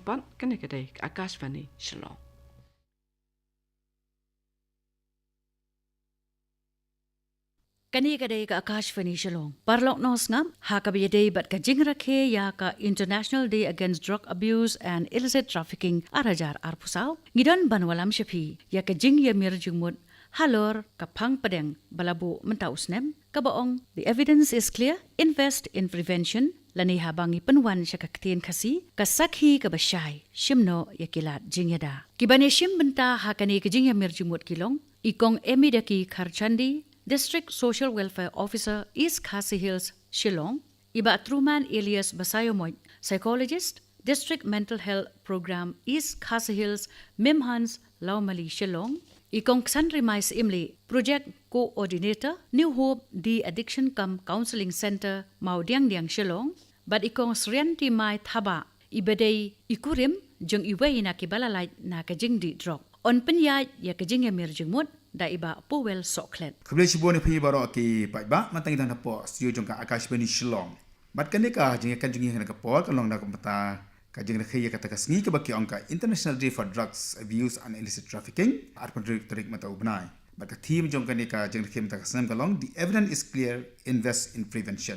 pon kene kadai Akashvani Shillong. Kani kadai ka Akashvani Shillong. Parlok nos ngam ha ka biyadei bat ka jingrakhe ya ka International Day Against Drug Abuse and Illicit Trafficking arajar arpusaw. Ngidon banwalam shapi ya ka jing ya mirjungmut halor ka pang padeng balabu mentausnem. Kabaong, the evidence is clear. Invest in prevention. Lani habangi penwan siya kaktiin kasi kasakhi kabasyay shimno yakilat jingyada. Kibane shim benta hakani kajingya mirjumut kilong ikong emidaki Kharchandi District Social Welfare Officer East Khasi Hills Shillong iba Truman Elias Basayomoy Psychologist District Mental Health Program East Khasi Hills Mimhans Laumali Shillong ikong Xandrimais Imli Project Coordinator New Hope De-Addiction Cum Counseling Center Maudiang Shillong but ikong Srianti Mai Thaba ibadai ikurim jeng iway na kibalalay na kajing di drug on penyay ya kajing ya mirjungmut da iba powel soklet Kebelah cibuan ni baro ki ba matang dan hapo studio jongka Akashvani Shillong bat kan ka jing kan jing ka po kalong da kompata ka jing khaya kata ka sngi ka baki angka International Day for Drugs Abuse and Illicit Trafficking arpan tarik mata ubnai bat ka team jongka ni ka jing khim ta kasnam kalong the evidence is clear invest in prevention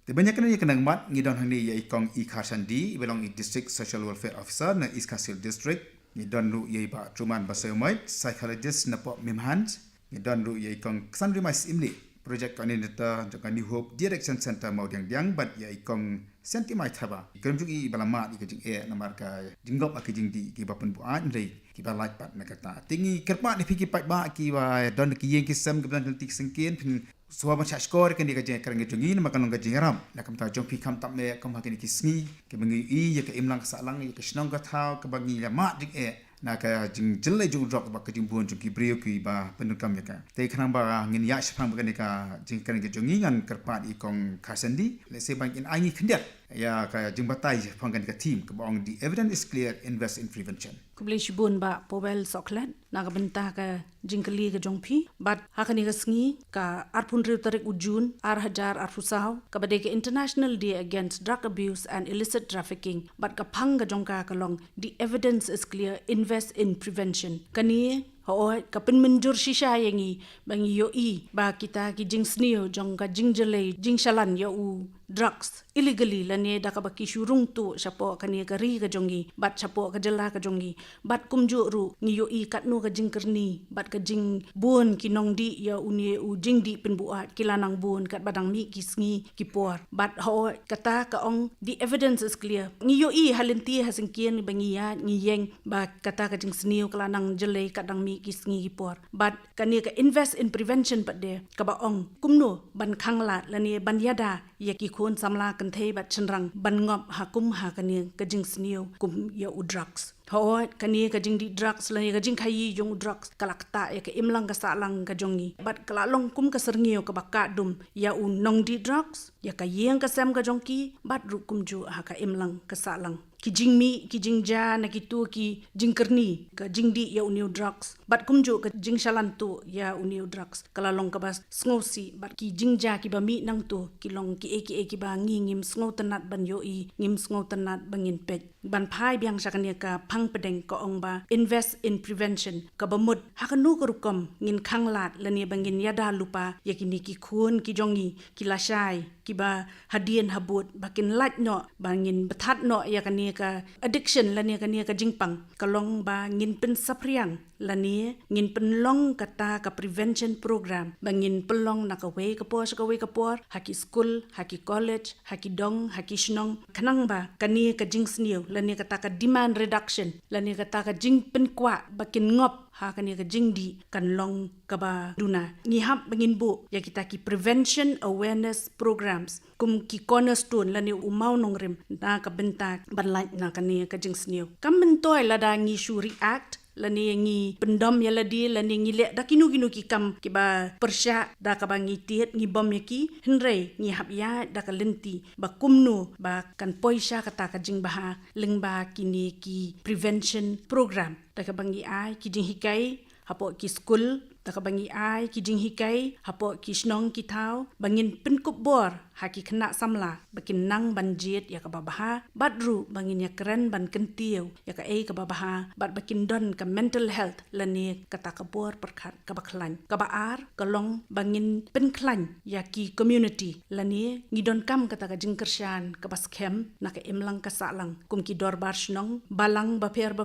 the banyak kan yang kenang mat ngidon hani ya ikong I Kharchandi belong i District Social Welfare Officer na East Khasi District ni don lu ye ba Truman Basayomoy psychologist na po Mimhans ni don lu ye kong Xandrimais Imli project coordinator jaka New Hope Direction Center Maudiang bat ye kong Senti Mai Thaba kem jugi balamat ikajing na marka jinggop akajing di ki bapen buat ndai ki balai pat na kata tingi kerpa ni piki pat ba ki ba don ki yeng kisam ke dan tik sengkin pin suwa ma skor kan di kajing karang jungi na makan kajing ram na kam ta jong pi kam tam me kam hakini kisni ke bengi I ye ke imlang salang ye ke snong ka thau ke bangi la ma dik na ka jing jelle jung drop ba ka jing buon jung ki brio ki ba penukam ya ka te khanang ba ngin ya shapang ba ka jing kan ke jungi ngan kerpa I kong Kharchandi le se bang in angi khendiat ya ka jing batai pangkan ka team ke bang the evidence is clear invest in prevention Kubli shibun ba powel soklet na ka benta ka jingkali ka jongpi bat hakani ka sngi ka arpun riu tarik ujun hajar arfusaw ka bade ka International Day Against Drug Abuse and Illicit Trafficking bat ka phang ka jongka ka long the evidence is clear invest in prevention kani Hoy kapin menjur shisha yangi bangi yo I ba kita ki jing snio jong ka jing jele jing shalan yo u drugs illegally lane da ka baki shurung tu sapo kani ka ri ka jongi bat sapo ka jela ka jongi bat kumju ru ngi yo I kat no ka jing kerni bat ka jing bun ki nong di ya uni u jing di pin buat kilanang bun kat badang mi ki sngi ki por bat hoy kata ka ong the evidence is clear ngi yo I halenti hasengkien bangi ya ngi yeng ba kata ka jing snio kilanang jele kadang mi kisngi por but kani ka invest in prevention but de ka ba ong kumno ban khangla lani ban yada ye ki khon samla kan thei bat chenrang ban ngop ha kum ha kani ka jing snio kum ya u drugs Hoy kani ka jing di drugs lani ka jing khayi jong drugs kalakta ya ka imlang ka salang ka jongi bat kalalong kum ka serngiyo ka baka dum ya u nong di drugs ya ka yeng ka sam ka jongki bat ru kum ju ha ka imlang ka salang ki jing mi ki jing ja na ki tu ki jing kerni ka jing di ya uniu drugs bat kumju ka jing shalan tu ya uniu drugs kala long ka bas sngosi bat ki jing ja ki ba mi nang tu ki long ki ki ba ngi ngim sngo tanat ban yo I ngim sngo tanat bangin pet ban phai biang sakania ka phang pedeng ko ong ba invest in prevention ka bamut hakanu korukom ngin khanglat lani bangin yada lupa yakini ki khun ki jongi ki lashai ki ba hadien habut bakin lat no bangin bethat no yakani ka addiction lani kani ka jingpang kalong ba ngin pen sapriang lani ngin pen long kata ka prevention program bangin pelong na ka we ka por haki school haki college haki dong haki shnong kanang ba kani ka jing snio lani kata ka demand reduction lani kata ka jing pen kwa bakin ngop ha kani ka jing di kan long ka ba duna ni hap bangin bu ya kita ki prevention awareness programs kum ki cornerstone lani umau nongrim na ka benta ban na kani ka jing snio kam bentoy lada ngi shu react lani ngi pendom ya ladi lani ngi le da kinu ki kam ki ba persya da ka bangi tiet ngi bom yaki henre ngi hap ya da ka lenti ba kumnu ba kan poisha kata ka jing ba lengba kini ki prevention program da ka bangi ai ki jing hikai hapo ki school taka bangi ai ki jing hikai hapo ki snong ki thau bangin penkup bor haki kena samla bakin nang banjit ya ka babaha badru bangin ya keren ban kentiu ya ka ka babaha bat bakin don ka mental health lani kata ka bor perkhat ka baklan ka baar ka long bangin penklan ya ki community lani ngidon kam kata ka jing kersyan ka baskem na ka imlang ka salang kum ki dor bar snong balang baper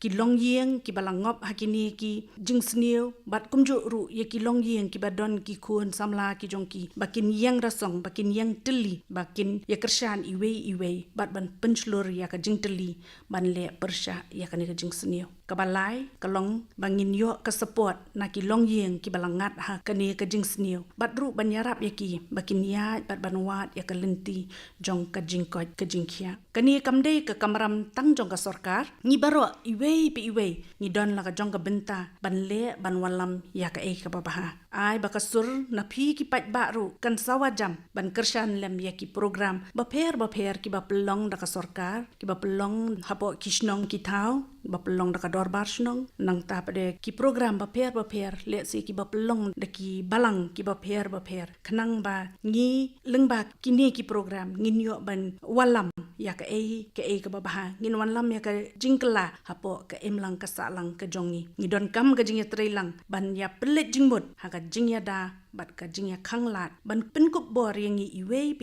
ki long yeng ki balang ngop hakini ki jing sniu bat kumju ru ye ki long yeng ki badon ki kun samla ki jongki bakin yang rasong bakin yang teli bakin ya kersyan iwe bat ban penslur ya ka jing teli ban le persya ya ka ni ka jing sniu kabalai kalong bangin yo ka support na ki long yeng ki balangat ha ka ni ka jing sniu bat ru ban yarap ya ki bakin ya bat ban wat ya ka lenti jong ka jing ko ka jing khia kani kamdei ka kamram tang jong ka sarkar ni baro iwe ni don la ka jong ka benta ban le ban walam ya ka ka babaha ai bakasur na phi ki pat baru kan sawajam ban kershan lem ya ki program baper ki ba pelong da ka sarkar ki ba pelong hapo kishnong ki thau ba pelong da ka dorbar snong nang ta pade ki program baper le si ki ba pelong da ki balang ki baper khnang ba ngi lengba kini ki program ngin yo ban walam ya ka ka babaha ngin walam ya ka jingkla hapo ka emlang ka salang ka jongi ngidon kam ka jingya trailang ban ya pelet jingmut ha ka jingya da bat ka jingya khanglat ban penkup bor yang iwe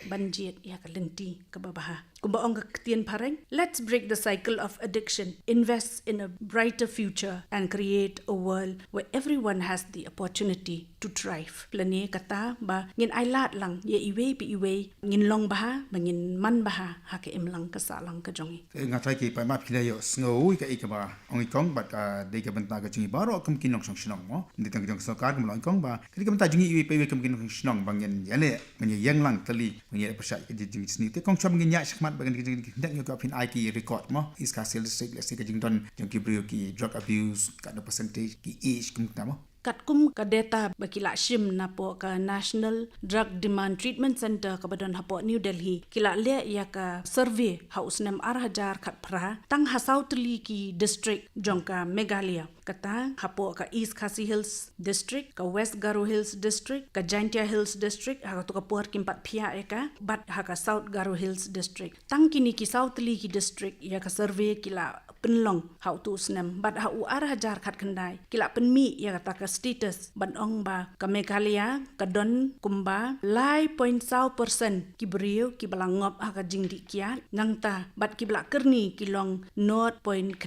ban jet ya ka lenti ka babaha kumba ong ka tien pareng let's break the cycle of addiction invest in a brighter future and create a world where everyone has the opportunity to thrive plani kata ba ngin ailat lang ye iwe ngin long baha bangin man baha ha ka emlang ka salang ka jongi ngatai ki pa ma phila yo sngo ka ba ong ikong bat de ka benta ka jingi baro kum kinong song shnong mo ndi tang jong sarkar kum long ikong ba ka benta jingi iwe pe kum kinong shnong bangin yale ngin yang lang tali ngin pasai ka jingi sni te kong chom ngin ya shmat bagan ki dak yo ka phin ai ki record mo is ka sales district let's say ka jing don jong ki brio ki drug abuse ka the percentage ki age kum ta mo katkum ka data bakila shim na po ka National Drug Demand Treatment Center ka badon hapo New Delhi kila le ya ka survey haus nem 8,000 khat pra tang hasau tli ki district jongka Meghalaya kata hapo ka East Khasi Hills District ka West Garo Hills District ka Jaintia Hills District ha to ka por kimpat phia eka bat ha ka South Garo Hills District tang kini ki South Tli ki district ya ka survey kila penlong hau tu snem bat ha u 8,000 khat khandai kila penmi ya kata ka status ban ong ba ka Meghalaya ka don kumba lai 0.0% ki brio ki balangop ha ka jingdi kiat nang ta bat ki bala kerni ki long 0.0%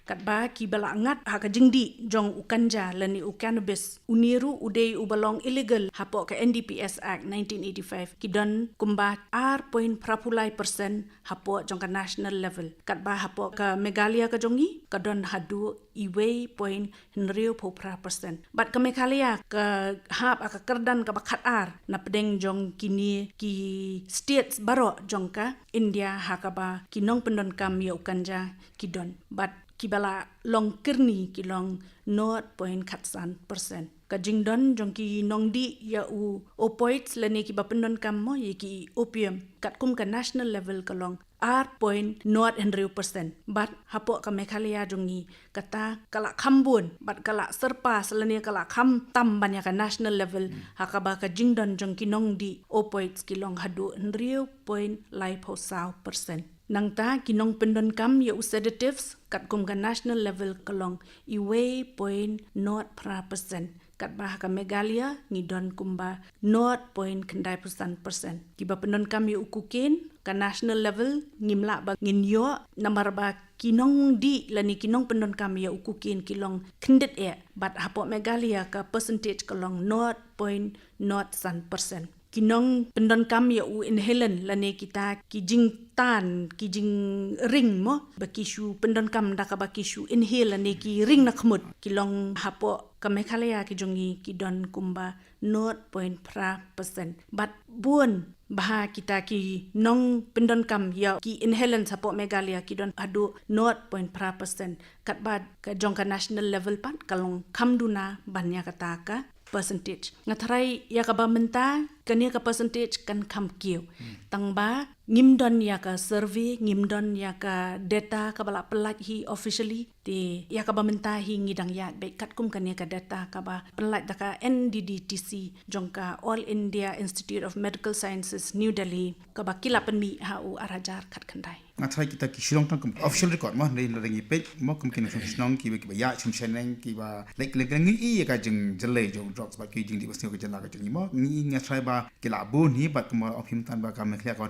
kat ba ki bala ngat ha ka jingdi jong ukanja lani u cannabis uniru udei u balong illegal hapo ka NDPS Act 1985 ki don kumba R.0.0% hapo jong ka national level kat ba hapo ka Meghalaya ka jongi ka don hadu iwe 0.0% bat ka Meghalaya ka hap ka kerdan ka bakhat ar na pedeng jong kini ki states baro jong ka India hakaba kinong pendon kam ya ukanja kidon bat kibala long kerni kilong 0.0% ka jingdon jong ki nongdi ya u opioids lani ki bapendon kam mo ye ki opium kat kum ka national level kalong R.0.0% bat hapo ka Meghalaya jongi kata kala khambun bat kala serpa selani kala kham tam banya ka national level hakaba ka jingdon jong ki nongdi opioids kilong hadu 0.0% nang ta kinong pendon kam ya sedatives kat kum ka national level kalong iwe 0.0% kat bah ka Meghalaya ngidon kumba 0.0% kiba pendon kam ya ukukin ka national level ngimla ba nginyo namar ba kinong di lani kinong pendon kam ya ukukin kilong kendet bat hapo Meghalaya ka percentage kalong 0.0% kinong pendon kam ya u inhalant lani kita kijing tan kijing ring mo bakishu pendon kam da ka bakishu inhale lani ki ring na khmut kilong hapo ka Meghalaya ki jongi kidon kumba 0.0% bat buon bah kita ki nong pendon kam ya ki inhalant hapo Meghalaya kidon adu 0.0% kat bad ka jong ka national level pan kalong kamduna banya kata ka percentage ngatarai ya ka bamenta kania ka percentage kan kam kiu tang ba ngimdon ya ka survey ngimdon ya ka data ka bala pelat hi officially di ya ka bamenta hi ngidang ya be kat kum kan ya ka data ka ba pelat da ka NDDTC jongka All India Institute of Medical Sciences New Delhi ka ba kilapan mi ha u arajar kat kandai ngatai kita ki shilong tang official record mah nei lengi pet mo kum kin snong ki ba ya chim sheneng ki ba lek ngi ka jing jele jo drugs ba ki jing di basni ko jala ka jing mo ngi ngatai ba ki la bu ni ba ko ofim tan ba ka me khlia ka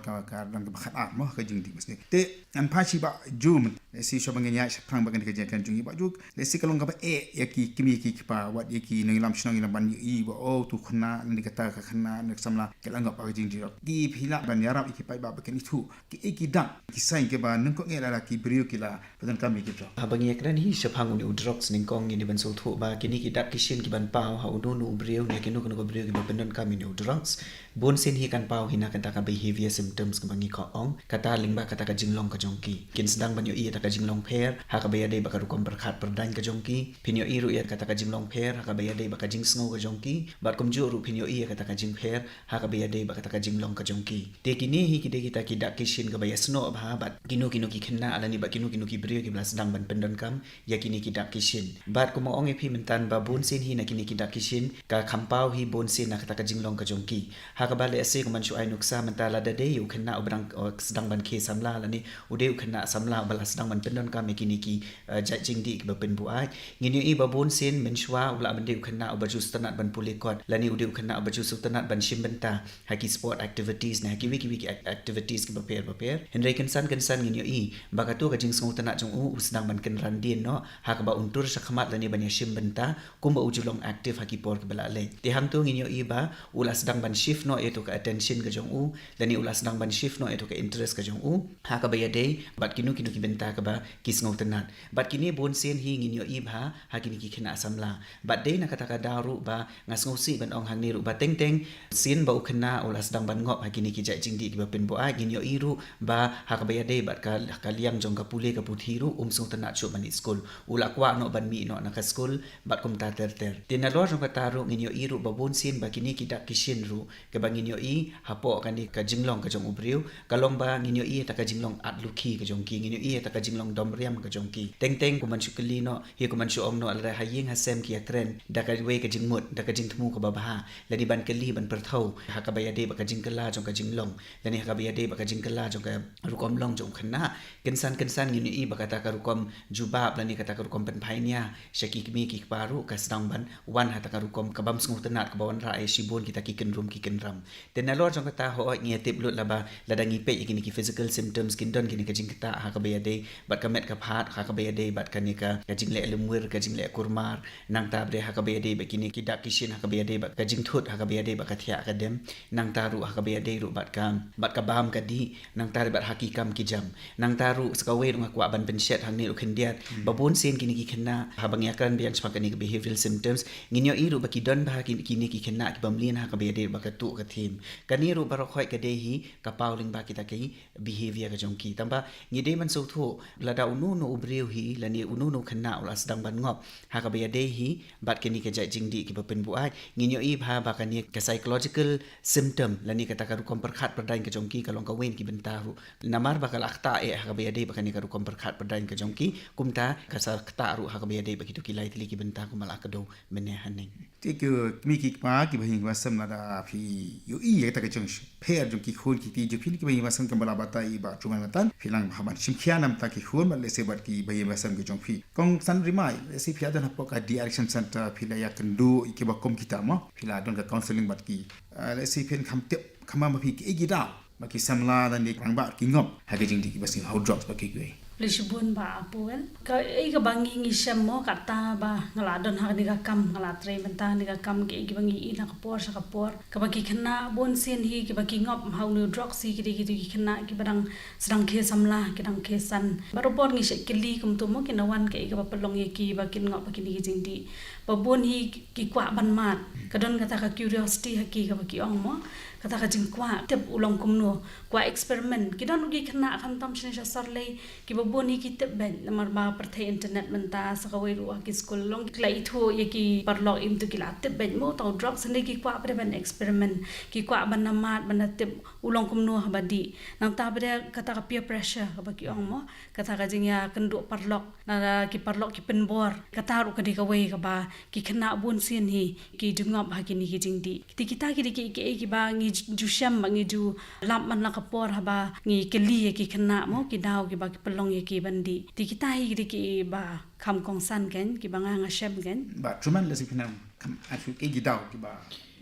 dan ka khat at mo ka jing di basni te an pa chi ba jum si sho bang nya prang ba kan ka kan jing ba ju le si kalong ka ba ya ki kimi ki pa wat ya ki ngi lam snong ina ban i ba o tu khna ni ka ta ka khna nek samla ke lang ba ka jing di ki phila ban ya rap ki pa ba kan itu ki dang ki sai ke ba nung ko ngela la ki brio ki la padan kami ki jo habang yakran hi shapang uni udrox ning kong ni ban so thu ba kini ki dak kishin ki ban pau ha udu nu brio ne kinu ko brio ki ban padan kami ni udrox bon sin hi kan pau hina kan ta ka behavior symptoms ka bangi ko ong kata ling ba kata ka jinglong ka jongki kin sedang ban yo i ta ka jinglong pher ha ka bayade ba ka rukom berkhat perdan ka jongki pinyo i ru ya kata ka jinglong pher ha ka bayade ba ka jing sngo ka jongki bat kum ju ru pinyo i kata ka jing pher ha ka bayade ba kata ka jinglong ka jongki te kini hi ki de kita ki dak kishin ka bayas no ba bat kinu ki khenna alani ba kinu ki brio ki blas dang ban pendan kam ya kini ki dak kishin bat ko mo ong epi mentan ba bon sin hi na kini ki dak kishin ka khampau hi bon sin na kata ka jinglong ka jongki ha ka bale ase ko man shu ai nuksa mentala da de yu khenna obrang sedang ban ke samla alani ude u khenna samla bala sedang ban pendan kam kini ki ja jing di ki ba pen bu ai ngini i ba bon sin men shwa ula ban de u khenna obaju stanat ban pulikot lani ude u khenna obaju stanat ban shimbenta haki sport activities na haki wiki activities ki ba per henry kan san ngin yo i bagatu ka jing song tana jong u sedang ban ken randin no ha ka ba untur sa khamat lani ban yashim benta kum ba ujulong active haki por ka bala le te hang tu ngin yo i ba ula sedang ban shift no eto ka attention ka jong u lani ula sedang ban shift no eto ka interest ka jong u ha ka ba ya de bat kinu ki benta ka ba kis ngong tanat bat kini bon sen hi ngin yo i ba ha kini ki khina samla bat de na kata ka daru ba ngas ngosi ban ong hang ni ru ba teng sin ba u khna ula sedang ban ngop ha kini ki ja jing di ki ba pen bo a ngin yo i ru ba ha ka ba ya de bat ka liang jong ka pule ka puthiru sung tanat chu ban school ula kwa no ban mi no na ka school bat kum ta ter tinalo jong ka taru ngin yo i ru ba bon sin ba kini ki dak kishin ru ke ba ngin yo i hapo kan ni ka jinglong ka jong ubriu kalong ba ngin yo i ta ka jinglong at lukhi ka jong ki ngin yo i ta ka jinglong domriam ka jong ki teng ku man chu kli no hi ku man chu om no ala haying ha sem ki akren da ka we ka jingmut da ka jingthmu ka ba ba la di ban kli ban perthau ha ka ba ya de ba ka jingkala jong ka jinglong la ni ha ka ba ya de ba ka jingkala jong ka rukom long jong khna kensan ngin i ba kata ka rukom jubab la ni kata ka rukom pen phainia shaki mi ki paru ka sedang ban wan ha ta ka rukom ka bam sngu tenat ka bawan ra ai shibon kita ki ken ram tenalor jong kata ho ngi tip lut laba ladangi pe kini ki physical symptoms kin don kini ka jing kata ha ka ba ya de bat ka met ka phat ha ka ba ya de bat ka ni ka jing le lumwer ka jing le kurmar nang ta bre ha ka ba ya de ba kini ki dak kishin ha ka ba ya de ba ka jing thut ha ka ba ya de ba ka thia ka dem nang ta ru ha ka ba ya de ru bat ka bam ka di nang ta bat hakikam ki jam nang ta ru ska we ngak wa ban pen shet hang ni ru khendiat babon sen kini ki khenna ha bang yakan bian chpa kani behavioral symptoms nginyo i ru ba ki don ba kini ki khenna ki bamlin ha ka ba ya de ba ka tu ka thim kani ru ba ro khoi ka de hi ka pauling ba kita ki behavior ka jong ki tamba ngi de man so tho lada unu no ubreu hi lani unu no khenna ula sedang ban ngop ha ka ba ya de hi bat kini ka ja jing di ki ba pen bu ai nginyo i ba ba kani ka psychological symptom lani kata ka ru kom perkhat perdain ka jong ki ka long ka wen ki bentaru namar ba ka lakta e ha ka ba ya de ba kani ka ru kom perkhat perdain ka jong ki kumta ka sa kta ru ha ka ba ya de ba ki tu ki lai tili ki benta ku mala ka do mene haning ti ke mi ki pa ki ba hing wa sam na da phi yo i ye ta ka jong phe jong ki khol ki ti ju phi ki ba hing wa sam ka bala bata i ba chuman tan philang ha ban sim khia nam ta ki khol ma le se bat ki ba hing wa sam ki jong phi kong san rimai le se phia dan ha po ka direction center phila ya kendu ki ba kom kita ma phila don ka counseling bat ki le se phen kham tep khama ma phi ki gi da ma ki samla dan ni kang ba ki ngop ha ke jing di ki ba sing how drugs ba ki gwe Lisbon ba apuel ka ka bangi ngi semmo kata ba ngaladon ha ni ka kam ngalatre menta ni ka kam ke bangi ina ka por sa ka por ka bagi khna bon sen hi ki bagi ngop how new drugs hi ki khna ki barang sedang ke samla ki dang ke san baropor ngi se kili kum tu mo ki nawan ke ka pelong ye ki ba kin ngop ki ni jing di ba bon hi ki kwa ban mat ka don kata ka curiosity ha ki ka bagi ong mo kata ka jing kwa tep ulang kumno kwa eksperimen kidon gi kena kan tam shne sarle ki baboni ki tep ben namar ba perthe internet menta sakawai ru ki school long klai tho ye ki parlok im tu ki la tep ben mo tau drug sne ki kwa bre ben eksperimen ki kwa ban namat ban tep ulang kumno habadi nang ta bre kata ka peer pressure ka baki ong mo kata ka jing ya kendu parlok na ki parlok ki penbor kata ru ka di ka wei ka ba ki kena bun sin hi ki jungap ha ki ni ki jing di ti kita ki ba ngi ju sham ngi ju lam man la ka por ha ba ngi ke li ki kena mo ki daw ki ba ki pelong ye ki bandi ti kita hi ki ba kham kong san ken ki ba nga sham ken ba truman la sipinam kam afu ke gidaw ki ba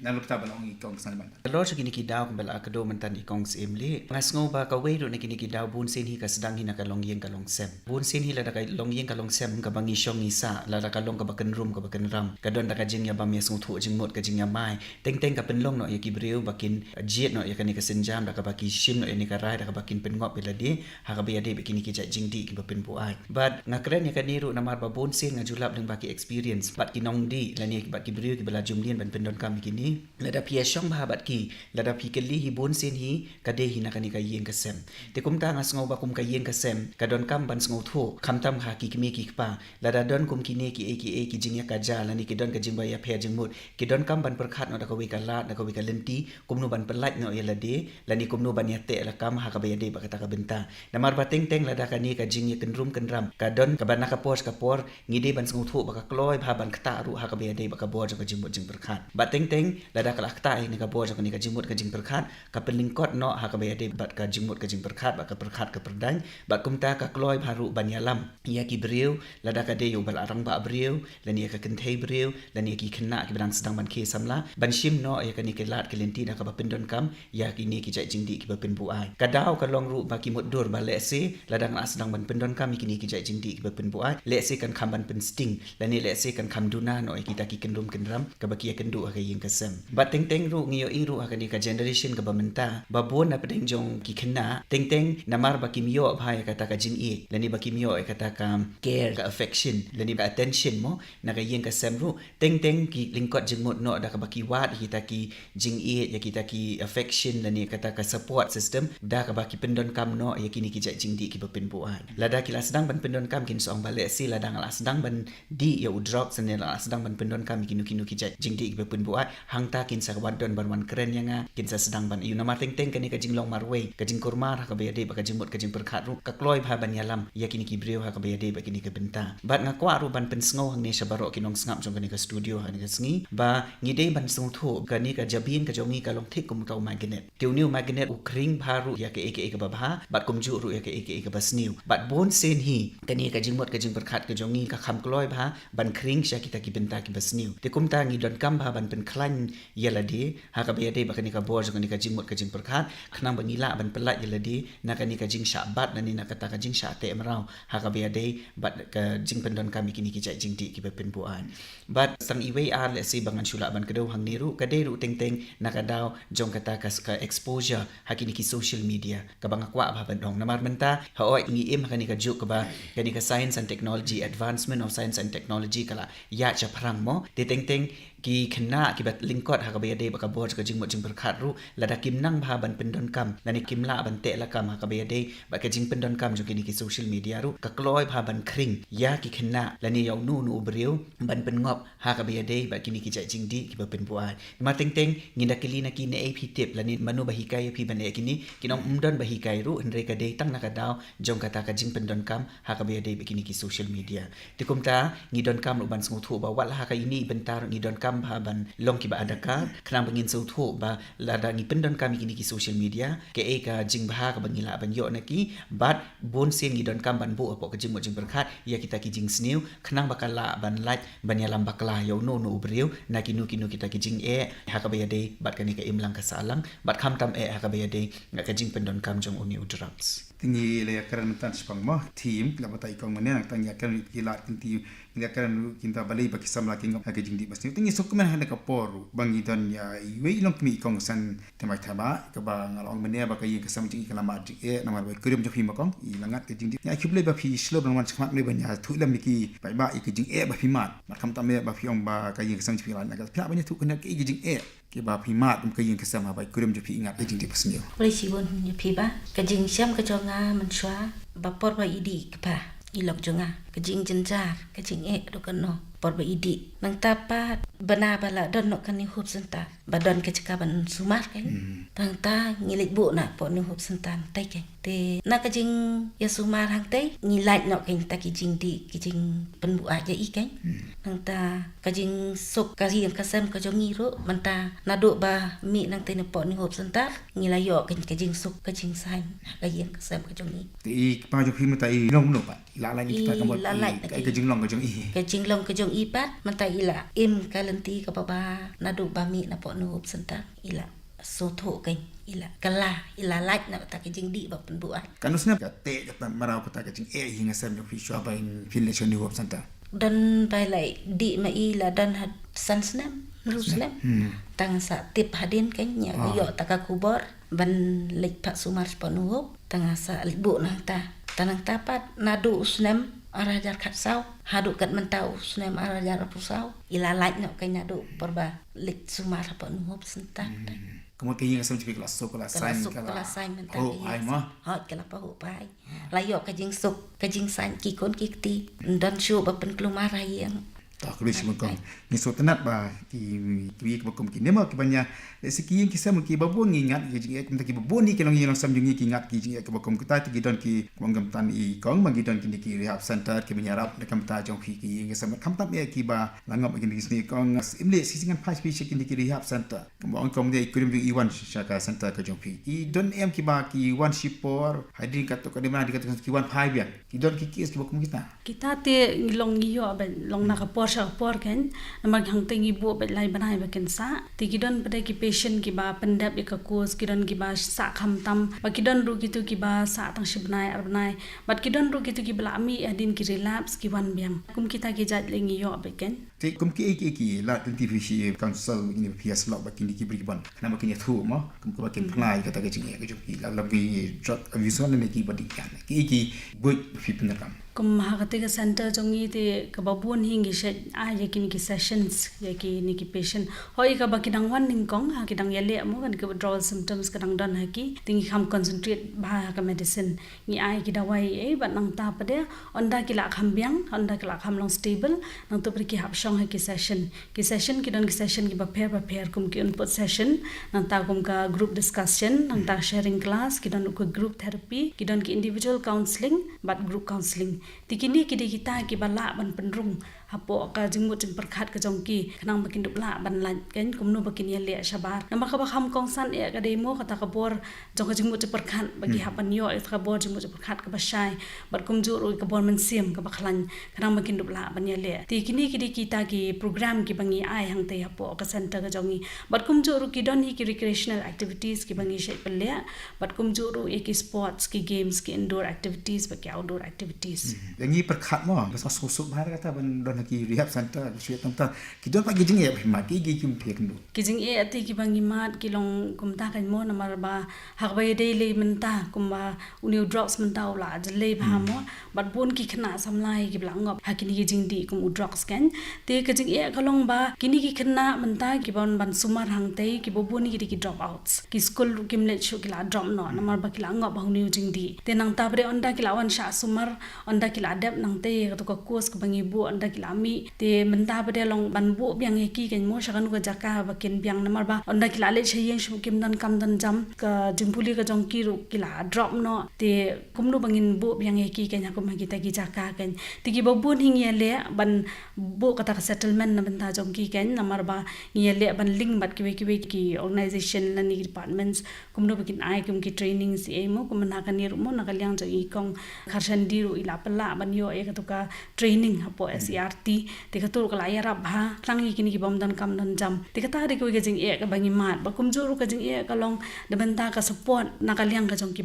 naluk ta balong i kong san ban Lord sa kiniki daw kung bala akado mantan ikong si Emily. Ngas ngo ba kaway ro na kiniki daw bun sin hi kasdang hi nakalongyeng kalong sem. Bun sin hi lada kay longyeng kalong sem kabangi siyong isa lada kalong kabakan room kabakan ram. Kadon da kajing ya bam ya sung thu jing mot kajing ya mai. Teng teng kapenlong no ya kibreu bakin jet no ya kanika senjam da kabaki shim no ya nikarai da kabakin pengop biladi ha kabaya de bikini ki jai jing di ki bapen puai. But ngakren ya kaniru namar ba bun sin ngajulap ng baki experience. Bat kinong di lani bat kibreu ki bala jumlien ban pendon kami kini. Lada pia syong bahabat ki lada pi keli hi bon sin hi kade hi nakani ka yeng kasem te kum ta ngas ngau ba kum ka yeng kasem kadon kam ban ngau tho kham tam ha ki kimi ki pa lada don kum kine ki ki jing ya ka ja lani ki don ka jing ba ya phe jing mut ki don kam ban perkhat no da ka wi ka lat da ka wi ka lenti kum no ban pelat no ya lade lani kum no ban ya te la kam ha ka ba ya de ba kata ka benta namar ba teng teng lada ka ni ka jing ya kenrum kenram kadon ka ban ka pos ka por ngide ban ngau tho ba ka kloi ba ban kta ru ha ka ba ya de ba ka bor ka jing mut jing perkhat ba teng teng lada lakta ni ka bor ni ka jingmut ka jing perkhat ka pelingkot no ha ka bayade bat ka jingmut ka jing perkhat ba ka perkhat ka perdang bat kumta ka kloi baru banyalam ya ki breu lada ka de yo bal arang ba breu lan ya ka kentei breu lan ya ki kena ki badang sedang ban ke samla ban shim no ya ka ni ke lat ke lenti na ka ba pendon kam ya ki ni ki jai jingdi ki ba pen bu ai ka daw ka long ru ba ki mut dur ba le se ladang as sedang ban pendon kam ki ni ki jai jingdi ki ba pen bu ai le se kan kam ban pen sting lan ni le se kan kam duna no kita ki kendum kendram ka ba ki ya kendu ka yeng kasem teng teng ru ngiyo iru akani ka generation ka bamenta babon na pedeng jong ki khna teng teng namar ba kimyo bhai kata ka jing e lani ba kimyo e kata ka care ka affection lani ba attention mo na ka yeng ka semru teng teng ki lingkot jengmot no da ka ba ki wat kita ki jing e ya kita ki affection lani kata ka support system da ka ba ki pendon kam no ya kini ki jai jing di ki ba pen buan lada ki la sedang ban pendon kam kin song bale si ladang la sedang ban di ya udrop sene la sedang ban pendon kam kinu ki jai jing di ki ba pen buan hang ta kin sa wadon ban wan keren yang kin sa sedang ban yu namar teng teng kani ka jing long marwei ka jing kurmar ha ka bayade ba ka jing mut ka jing perkhat ru ka kloi bha ban yalam ya kini ki breu ha ka bayade ba kini ka benta bat nga kwa ru ban pen sngo hang ne shabaro kinong ngam jong kani ka studio ha ni ka sngi ba ngidei ban sung tho kani ka jabin ka jongi ka long thik kum ka magnet tiu new magnet u kring bharu ya ke eke ka ba bha bat kum ju ru ya ke eke ka ba sniu bat bon sen hi kani ka jing mut ka jing perkhat ka jongi ka kham kloi bha ban kring sha kita ki benta ki ba sniu te kum ta ngi don kam bha ban pen klan yalade ha ka bayade ba kani ka bor jong ni ka jing mut ka jing perkhat khnang bangila ban pelat yalade na kani ka jing syabat nani na kata ka jing syate emrau ha ka bayade bat ka jing pendon kami kini ki jai jing di ki ba pen buan bat sang iwei ar le si bangan shula ban kedau hang niru ka deru teng teng na ka daw jong kata ka exposure ha kini ki social media ka bang akwa ba ban dong namar menta ha oi ngi im kani ka juk ba kani ka science and technology advancement of science and technology kala ya cha pharang mo te teng teng ki khna ki bat lingkot ha ka bayade ba ka bor ka jing mot jing perkhat ru lada kim nang bha ban pendon kam lani kim la ban te la kam ha ka bayade ba ka jing pendon kam jo kini ki social media ru ka kloi bha ban kring ya ki khna lani yau nu breu ban pen ngop ha ka bayade ba kini ki jai jing di ki ba pen buai ma teng teng nginda kili na ki ne ap tip lani manu ba hikai pi ban e kini kinong umdon ba hikai ru henre ka de tang na ka daw jong kata ka jing pendon kam ha ka bayade ba kini ki social media tikum ta ngidon kam lu ban sngu thu ba wal ha ka ini bentar ngidon kam bha ban long ki ba adaka khnang bangin so thu ba lada ngi pendon kami kini ki social media ke e ka jing bha ka bangila ban yo na ki bat bon sen ngidon kam ban bo apo ka jing mo jing berkhat ya kita ki jing sniu khnang bakala ban like ban yalam bakla yo no breu na kinu kita ki jing e ha ka bayade bat kani ka imlang ka salang bat kham tam e ha ka bayade nga ka jing pendon kam jong uni udrops tinggi le karan tan spang mo team la bata ikong mane nang tanya kan kilat kinti ngi karan kinta balai baki samla king ha ke jing di basni tingi sokmen ha ka poru bangi don ya we long mi ikong san temai thaba ka ba ngalong mane ba ka yi ka sam jing kalama ji e namar ba kurim jofi makong i langat ke jing di ya kible ba phi slow ban wan chmak le ban ya thu lam ki ba ke jing e ba phi mat mat kham tam e ba phi ong ba ka yi ka sam ji lan ka phya ba ni thu kana ke jing e ba pimat ke yin ke sama bai kurim je pi ingat jing di pasnyo Boleh siwon nya piba kajing siam kajonga menswa bapor ba idi kepa ilok jonga kajing jenjar kajing do kano por ba idi nang tapat bana bala don no kan ni hup senta badon ke cekaban sumar kan tang ta ngilik bu na po ni hup sentan tai kan te na kajing ya sumar hang tai ngilai no kan ta kajing di kajing penbu aja i kan nang ta kajing sok kajing kasam kajongi ro manta nado ba mi nang tai na po ni hup senta ngilayo kan kajing sok kajing san kajing kasam kajongi ti pa jo pi mata i long no pa la la ni kita kamot ke jing long ke jong i kajing long kajong ipat manta ila im kalenti ka baba nado ba mi na po ni hup senta ila soto kan ila kala ila like na ta kajing di ba penbuat kan usna ka te ka marau ka ta jing hinga sam jo pi shwa bai fin le shoni hop santa dan bai lai di ma ila dan had sansnam ruslam tang sa tip hadin kan nya yo ta ka kubor ban lek pak sumar panuhop tang sa libu na ta tanang tapat nadu usnam arajar kat sau hadu kat mentau usnam arajar pusau ila like no kan nadu perba lek sumar panuhop senta Kamu ke yin sam je pi kelas sok kelas sain mentah oh ai ma hot kala pa ho pai layo kajing sok kajing sain ki kon ki ti dan shu ba pen klumar yang ta kulis mengkong ni so tenat ba ki ke bakom ki nema ki banya seki yang kisah ki babon ingat ki jing ki babon ni ki long yang sam jing ki ingat ki jing ke bakom kita ti don ki wangam tan i kong magi don ki rehab center ki menyarap dekam ta jong ki yang sam kam tam ki ba langop ki ni kong imle sisingan pas pi ki rehab center kong kong de kurim di iwan shaka center ka jong ki don em ki ba ki wan shipor hadin ka to ka de mana di ka ki wan pai bian ki don ki ki bakom kita te long yo ba long na ka por kan namag hang tengi bu ba lai banai ba ken sa ti kidon pada ki patient ki ba pendap ka kos kidon ki ba sa kham tam ba kidon ru gitu ki ba sa tang shibnai arbnai bat kidon ru gitu ki bla mi adin ki relapse ki wan biang kum kita ki jat lengi yo ba ken ti kum ki la tenti fi council ni PS lok ba ki bri ban nama ki thu mo kum ko ba ki plai ka ta ki jing ki jong ki la bi drug abuse ne ki ba di kan ki bu fi pinakam kum hagate ka center jongi te ka babun hingi she a yakin ki sessions yaki ni ki patient hoi ka bakidang wan ning kong ha kidang yale mo kan ka withdrawal symptoms kadang don ha ki tingi kham concentrate ba ka medicine ni ai ki dawai e ban nang ta pade onda ki la kham biang onda ki la kham long stable nang to pri ki hap shong ha ki session ki don ki session ki ba pair kum ki input session nang ta kum ka group discussion nang ta sharing class ki don ko group therapy ki don ki individual counseling but group counseling tikini kidi kita ki bala ban penrung hapo ka jingmut jing perkhat ka jongki kanang bakin dupla ban lan ken kumno bakin ya le shabar nama ka ba kham kong san e ka demo kata ka bor jong ka jingmut perkhat bagi hapan yo e ka bor jingmut perkhat ka ba shai bat kum ju ro ka bor men sim ka ba khlan kanang bakin dupla ban ya le tikini kidi kita ki program ki bangi ai hang te hapo ka center ka jongi bat kum ju ro ki don hi ki recreational activities ki bangi shai pelle bat kum ju ro e ki sports ki games ki indoor activities ba ki outdoor activities yang ni perkhat mo so so bahar kata ban don ki rehab center ki tam ki don pagi jing e ma ki kim pek ndu ki jing e ati ki bangi mat ki long kum ta kan mo na mar ba hak ba de le menta kum ba uniu drugs menta la je le ba mo bat bon ki khna samlai ki blang ngop hakini ki jing di kum u drugs kan te ki jing e ka long ba kini ki khna menta ki bon ban sumar hang te ki bo bon ki drop outs ki school kim le chu ki la drop no na mar ba ki la ngop ba uniu jing di te nang ta bre onda ki la wan sha sumar onda ki la dep nang te to ka course ka bangi bu onda ki la mi te menta ba de long ban bu biang e ki ken mo shakan ko jaka ba ken biang namar ba onda ki la le cheyeng shu kim dan kam dan jam ka jimpuli ka jong ki ru ki la drop no te kumnu bangin bu biang e ki ken ha ko ma ki ta ki jaka ken ti ki bo bun hing ye le ban bu ka ta settlement na benta jong ki ken namar ba ye le ban link bat ki organization la ni departments kumnu bakin ai kum ki training si e mo kum na ka ni ru mo na ka lyang jo i kong kharshan di ru ila pala ban yo e ka to ka training hapo SERT te ka tur ka la ya rap ha tlang yi kini ki bom dan kam dan jam te ka ta de ko ge jing e ka bangi mat ba kum juru ka jing e ka long de benta ka support na ka lyang ka jong ki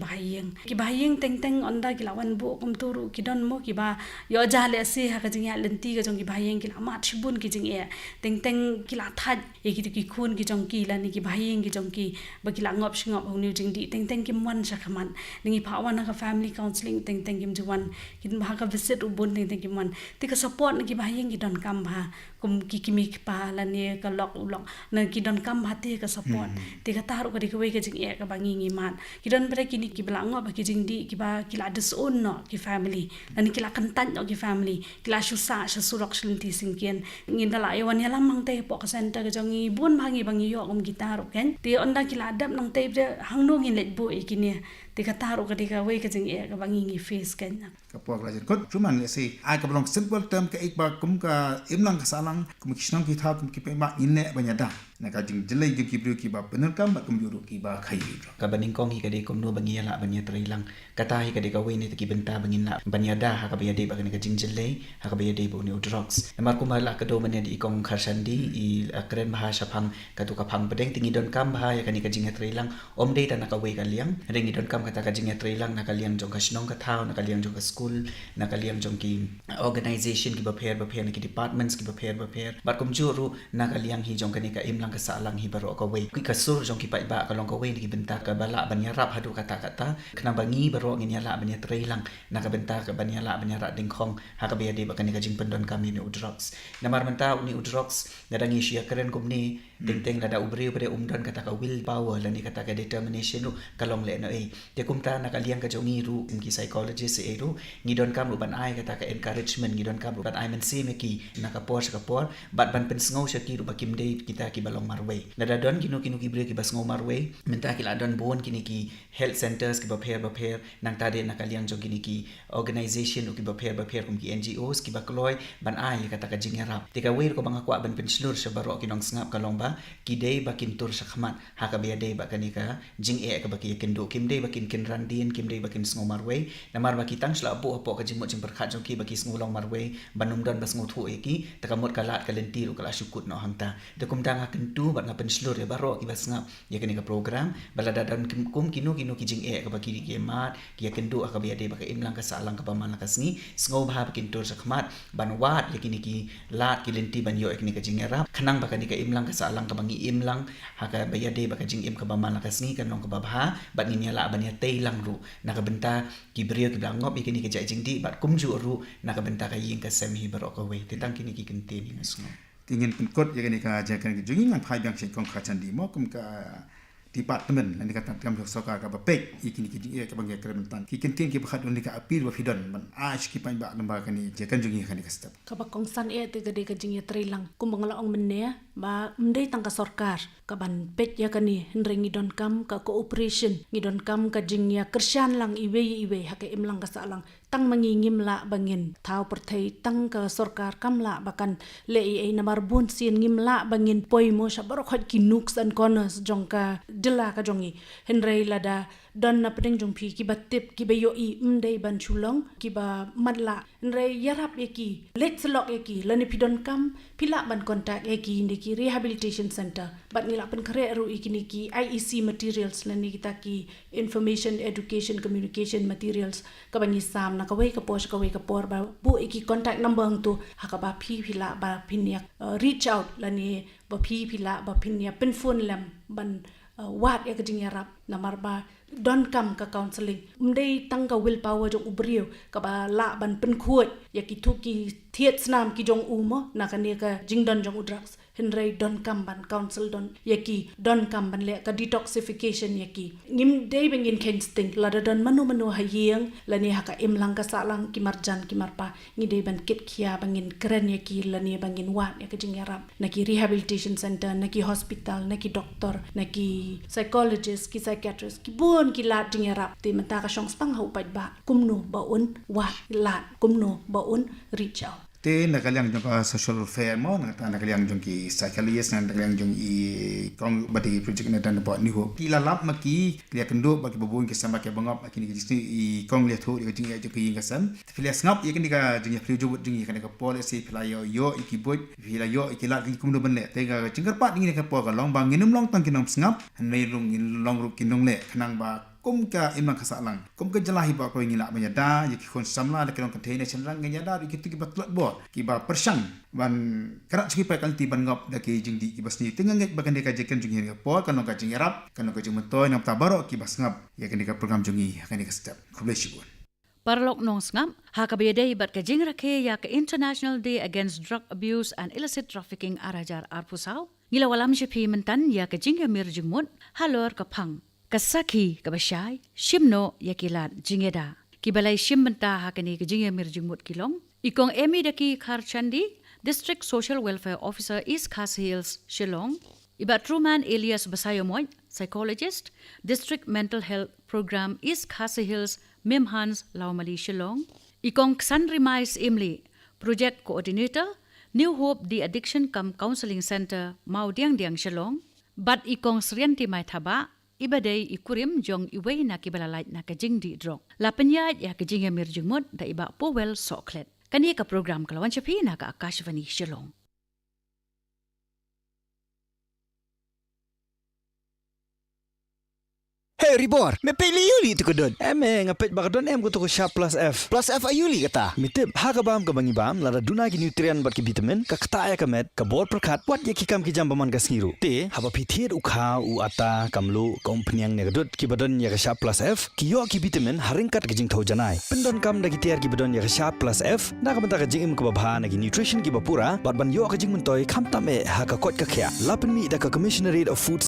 bahayeng teng onda ki lawan bu kum turu ki don mo ki ba yo ja le se ha ka jing ya lenti ka jong ki bahayeng ki la mat shibun ki jing e teng ki la thaj e ki khun ki jong ki la ni ki bahayeng ki jong ki ba ki la ngop shingop hong ni jing di teng ki mon sha khaman ni phawan na ka family counseling teng kim juwan kin ba ka visit ubun teng ki mon te ka support ni ki bayang ki don kam ha kum ki kimi pa la ne ka lok ulok na ki don kam ha te ka support te ka taru ka dikwe ka jing e ka bangi ngi man ki don bre ki ni ki bla ngo ba ki jing di ki ba ki la des on no ki family la ni ki la kan tan no ki family ki la shu sa surok shlin ti singkien ngin dala yo wan yalam mang te po ka center ka jong i bun bangi bangi yo kum ki taru ken ti on da ki la dap nang te bre hang no ngin let bo e ki ni te ka taru ka dikwe ka jing e ka bangi ngi face ken kapok lajen kot cuman si ai ka belong simple term ka ikba kum ka imlang ka salang kum kisnang ki tha kum ki pe ba inne banyada na ka jing jelai ki bru ki ba bener kam ba kum juru ki ba khai ka baning kong hi ka de kom no bangi la banya trilang kata hi ka de ka we ni ki benta bangin la banyada ha ka be de ba ka jing jelai ha ka be de bo ni drugs emar kum la ka do man di kong kharsandi i akren bahasa phang ka tu ka phang bedeng tingi don kam ba ya ka ni ka jing trilang om de ta na ka we ka liang rengi don kam kata ka jing trilang na ka liang jong ka snong ka thau na ka liang jong ka school na ka liang jong ki organization ki ba pher na ki departments ki ba pher bat kum juru na ka liang hi jong ka ni ka im lang ka sa lang hi baro ka we ki ka sur jong ki pa ba ka long ka we ni ki benta ka bala banya rap hadu kata kena bangi baro ngin ya la banya trilang na ka benta ka banya la banya ra ding khong ha ka be de ba ka ni ka jing pendon kami ni udrox na mar menta ni udrox na dangi sia keren kum ni teng la da ubri pada umdan kata ka will power la ni kata ka determination nu ka long le na e te kum ta na ka liang ka jong ni ru ki psychologist e ru ni don kam ban ai kata ka encouragement ni don kam ban ai men se me ki na ka por bat ban pen sngo sha ki ru bakim de kita ki balong marway na da don kinu ki bre ki bas ngo marway menta ki la don bon kini ki health centers ki ba pher nang ta de na ka liang jong kini ki organization ki ba pher kum ki NGOs ki ba kloy ban ai kata ka jingerap te ka we ko banga kwa ban pen slur sha baro ki nong ngap ka long ba ki de bakin tur sha khmat ha ka be de ba kani ka jing e ka ba ki kendo kim de bakin kin randin kim de bakin sngo marway na mar ba ki tang sla po ka jing mo jing berkhat jong ki ba ki sngo long marway banum don bas ngo thu e ki ta ka mot kalat ka lenti ru kala syukut no hangta de kum dang akan tu bat ngapen slur ya baro ki bas ngap ya kani ka program balada dan kum kinu ki jing e ka ba ki mat ki kendo ka be de ba ka imlang ka salang ka paman ka sngi sngo ba bakin tur sha khmat ban wat ya kini ki lat ki lenti ban yo ekni ka jing era khanang ba kani ka imlang ka salang ka bangi imlang ha ka ba ya de ba ka jing im ka paman ka sngi kan nong ka ba bat ni ya la ban ya teilang ru na ka benta ki brio ki blang ngop ikini ka jing di bat kum ju ru na ka benta ka ying ka semi baro ka we tentang kini ki kenteni masngo tingin kot ya ni ka jakan jungi ngan phai byang chen kong kha chan di mo kum ka department ni kata kam soka ka ba pek ikini ki ka bang ya krementan ki kentin ki bakhat ni ka apil wa fidon man ash ki pan ba namba ka ni jakan jungi ka ni ka step ka ba kong san e te gade ka jing trilang kum bang la ong menne ba mdei tang ka sarkar ka ban pet ya ka ni ngi don kam ka cooperation ngi don kam ka jing ya kersyan lang iwe ha ka imlang ka sa lang tang mangingim la bangin thau perthai tang ka sarkar kam la bakan le e namar bun sin ngim la bangin poimo sha baro khat ki nooks and corners jongka dila ka jongi henrei lada don na pedeng jong phi ki batip ki bayo i mdei ban chulong ki ba madla henrei yarap eki let selok eki lani pidon kam pila ban kontak eki ndiki rehabilitation center bat ngila pen kare ru ikini ki IEC materials lani kita ki information education communication materials ka bangi sam na ka we ka por ba bu eki contact number tu hakaba phi phila ba pinyak reach out lani ba phi phila ba pinyak pen phone lam ban wat ya kajing yarap namar ba don kam ka counseling mdei tang ka willpower jong ubrio ka ba la ban pen khuoj ya ki thu ki thiet snam ki jong umo na ka ne ka jingdon jong udrugs henrei don kam ban counsel don yaki don kam ban le ka detoxification yaki ngim dei bengin kensting la don manu hayeng la ni ha ka imlang ka salang ki marjan ki marpa ngi dei ban kit khia bangin kren yaki la ni bangin wat ya ka jingarap na ki rehabilitation center na ki hospital na ki doctor na ki psychologist ki psychiatrist ki bon ki lat jingarap ti mata ka shong spang hau pat ba kumno ba un wat lat kumno ba un reach out te nakaliang jong ka social fair mo nakaliang jong ki psychologist nakaliang jong i kong badi project na dan ba ni ho ki lalap maki klia kendo bagi babun ki sama ke bangap akini ki i kong le tho ki jing ya ki ka sam filia ngap ye ni ka jing ya filia jubut jing ka ka policy filia yo iki bot filia yo iki lat ki kumdo ban le te ga jingkar pat ni ka po ka long bang nginum long tang kinong ngap nei long in long ru kinong le khnang ba kum ka imang kasalang kum ka jalahi ba ko ngila banyada yaki kon samla da kinong container chenrang ngada ki tu ki batlot bo ki ba persang ban karak chiki pa kalti ban ngap da ki jingdi ki basni tenganget bakan de ka jekan jungi ka po kanong ka jingarap kanong ka jingmentoy nam tabaro ki bas ngap ya kan ka program jungi kan ka step kubleshibun Parlok nong ngam hakabiyadei bat ka jing rakhe ya ka International Day Against Drug Abuse and Illicit Trafficking arajar arpusaw. Ngila walam shipi mentan ya ka jing mir jingmut halor ka phang. Kasaki ka basyay shimno ya kilat jingeda. Kibalay shim menta hakani ka jing mir jingmut kilong. Ikong Emi daki Kharchandi, District Social Welfare Officer East Khas Hills, Shillong. Iba Truman Elias Basayomoy, Psychologist, District Mental Health Program East Khas Hills, Mimhans, Laumali, Shillong. Ikong Sandri Mais Imli, Project Coordinator, New Hope The Addiction Cum Counseling Center, Maudiang Diang, Shillong. Bat ikong Srianti Mai Thaba, Ibaday ikurim jong iway na kibalalait na kajing di drog. Lapanyad ya kajing ya mirjungmut da iba Powell Soklet. Kani ka program kalawan siya na ka Akashvani, Shillong. Hey Ribor, me pili Yuli tu kedon. Ngapet bakadon ko tu Sharp Plus F. Plus F Yuli kata. Mitip hakabam ka bangibam lada duna ki nutrien bat ki vitamin ka kata ya kamet ka bor perkat wat ya ki kam ki jam baman ka singiru. Te haba pithir ukha u ata kamlu kompanyang ne gadut ki badon ya ka Sharp Plus F ki yo ki vitamin haringkat ki jing thau janai. Pendon kam da ki tiar ki badon ya ka Sharp Plus F na ka banta ka jing im ka babha na ki nutrition ki bapura bat ban yo ka jing mentoy kham tame ha ka kot ka khya. Lapen mi da ka Commissionerate of Food